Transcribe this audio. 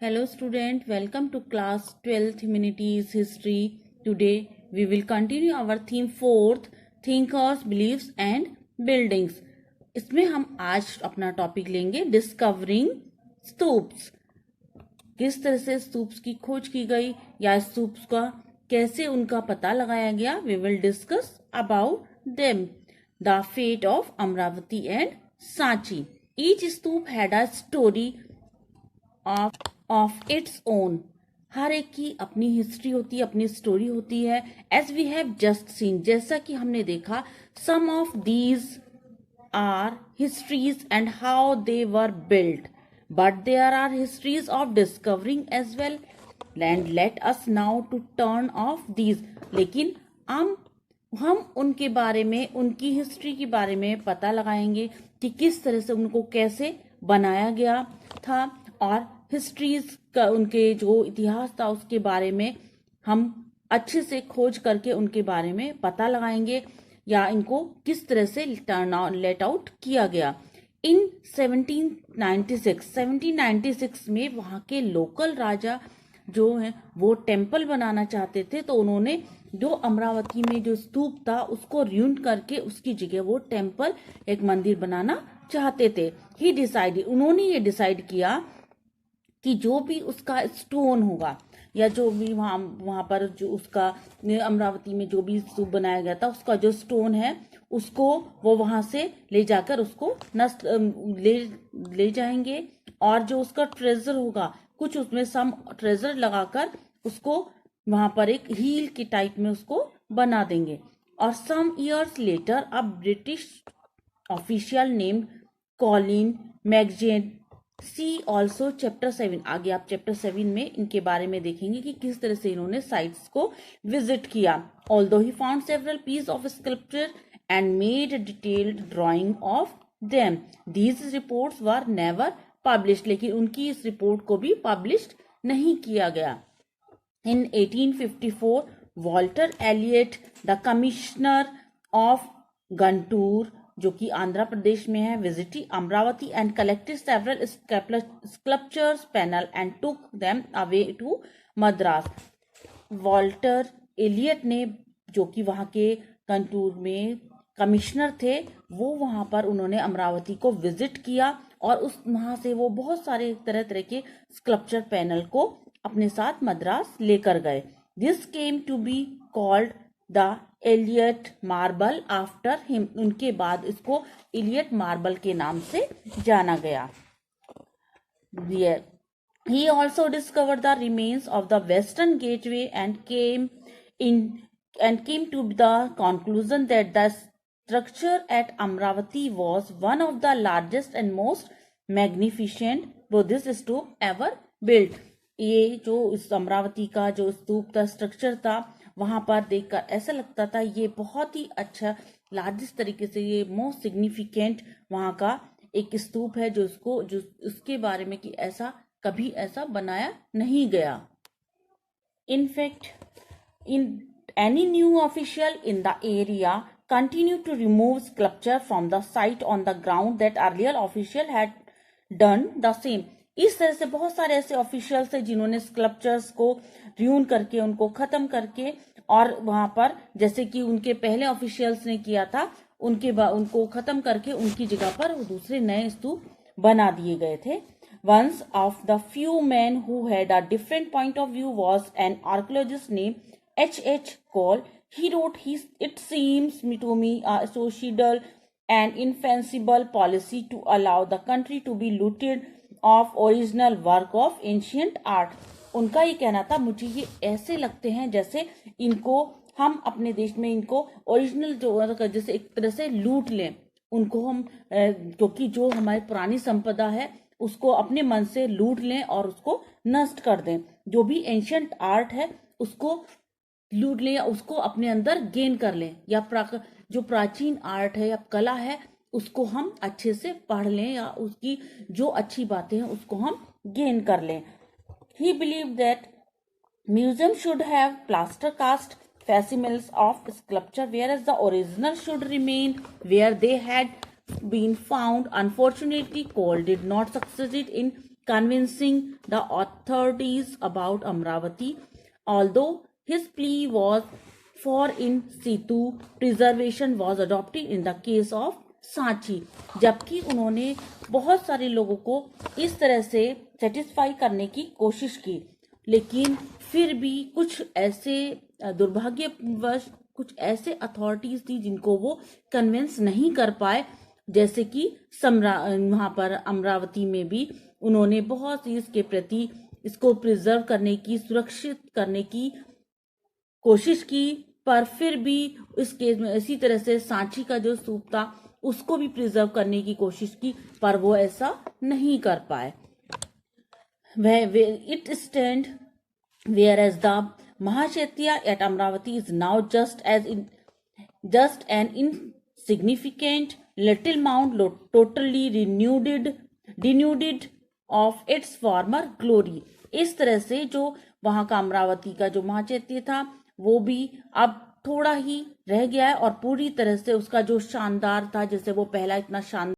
Hello student, welcome to class 12th Humanities History. Today we will continue our theme 4th Thinkers, Beliefs and Buildings. इसमें हम आज अपना topic लेंगे discovering stupas. किस तरह से स्तूप्स की खोज की गई या स्तूप्स का कैसे उनका पता लगाया गया। We will discuss about them. The fate of Amaravati and Sanchi. Each stupa had a story of its own. हर एक की अपनी हिस्ट्री होती है, अपनी स्टोरी होती है। As we have just seen, जैसा कि हमने देखा, some of these are histories and how they were built, but there are histories of discovering as well, and let us now to turn off these। लेकिन हम उनके बारे में, उनकी हिस्ट्री के बारे में पता लगाएंगे कि किस तरह से उनको कैसे बनाया गया था, और हिस्ट्रीज का उनके जो इतिहास था उसके बारे में हम अच्छे से खोज करके उनके बारे में पता लगाएंगे या इनको किस तरह से लेट आउट किया गया। इन 1796 में वहाँ के लोकल राजा जो हैं वो टेम्पल बनाना चाहते थे, तो उन्होंने जो अमरावती में जो स्तूप था उसको र्यून करके उसकी जगह वो टेम्पल, एक मंदिर बनाना चाहते थे। ही डिसाइडेड, उन्होंने ये डिसाइड किया कि जो भी उसका स्टोन होगा या जो भी वहां पर जो उसका अमरावती में जो भी स्तूप बनाया गया था उसका जो स्टोन है उसको वो वहां से ले जाकर उसको नष्ट ले जाएंगे, और जो उसका ट्रेजर होगा कुछ उसमें सम ट्रेजर लगाकर उसको वहां पर एक हील के टाइप में उसको बना देंगे। और some years later a British official named Colin Mackenzie see also chapter 7। आगे आप चैप्टर 7 में इनके बारे में देखेंगे कि किस तरह से इन्होंने साइट्स को विजिट किया। Although he found several piece of sculpture and made detailed drawing of them, these reports were never published. लेकिन उनकी इस रिपोर्ट को भी पब्लिश नहीं किया गया। In 1854 Walter Elliot the commissioner of Guntur, जो कि आंध्र प्रदेश में है, visited Amaravati and collected several sculptures panel and took them away to Madras. Walter Elliot ने, जो कि वहां के गंटूर में कमिश्नर थे, वो वहां पर उन्होंने अमरावती को विजिट किया और उस वहां से वो बहुत सारे तरह तरह के स्कल्पचर पैनल को अपने साथ मद्रास लेकर गए। This came to be called the Elliot marble after him. उनके बाद इसको एलियट मार्बल के नाम से जाना गया। He also discovered the remains of the western gateway and came to the conclusion that the structure at Amravati was one of the largest and most magnificent Buddhist stupa ever built। ये जो इस अमरावती का जो स्तूप का structure था वहां पर देखकर ऐसा लगता था ये बहुत ही अच्छा, लार्जेस्ट तरीके से ये मोस्ट सिग्निफिकेंट वहां का एक स्तूप है जो उसके बारे में कि ऐसा कभी ऐसा बनाया नहीं गया। In fact in any new official in the area continue to remove sculpture from the site on the ground that earlier official had done the same। इस तरह से बहुत सारे ऐसे ऑफिशियल्स थे जिन्होंने स्कल्पचर्स को र्यून करके उनको खत्म करके, और वहां पर जैसे कि उनके पहले ऑफिशियल्स ने किया था उनको खत्म करके उनकी जगह पर दूसरे नए स्तूप बना दिए गए थे। Once of the few men who had a different point of view was an archaeologist named H.H. Cole। He wrote, it seems to me a suicidal and inflexible policy to allow the country to be looted of original work of ancient art। उनका ये कहना था, मुझे ये ऐसे लगते हैं जैसे इनको हम अपने देश में इनको ओरिजिनल जो जैसे एक तरह से लूट लें उनको हम, क्योंकि जो हमारी पुरानी संपदा है उसको अपने मन से लूट लें और उसको नष्ट कर दें। जो भी एंशियंट आर्ट है उसको लूट लें या उसको अपने अंदर गेन कर लें, या जो प्राचीन आर्ट है या कला है उसको हम अच्छे से पढ़ लें या उसकी जो अच्छी बातें हैं उसको हम गेन कर लें। He believed that museum should have plaster cast facsimils of sculpture, whereas the original should remain where they had been found। Unfortunately, Cole did not succeed in convincing the authorities about Amravati, although his plea was for in situ preservation was adopted in the case of Sanchi. जबकि उन्होंने बहुत सारे लोगों को इस तरह से satisfy करने की कोशिश की, लेकिन फिर भी कुछ ऐसे दुर्भाग्यवश कुछ ऐसे अथॉरिटीज थी जिनको वो कन्विंस नहीं कर पाए, जैसे कि वहां पर अमरावती में भी उन्होंने बहुत सी इसके प्रति इसको प्रिजर्व करने की, सुरक्षित करने की कोशिश की, पर फिर भी इस केस में इसी तरह से सांची का जो स्तूप था उसको भी प्रिजर्व करने की कोशिश की, पर वो ऐसा नहीं कर पाए। It stand whereas the Mahachetya at Amravati is now just an insignificant little mound totally denuded of its former glory। इस तरह से जो वहां का अमरावती का जो महाचैत्य था वो भी अब थोड़ा ही रह गया है और पूरी तरह से उसका जो शानदार था, जैसे वो पहला इतना शानदार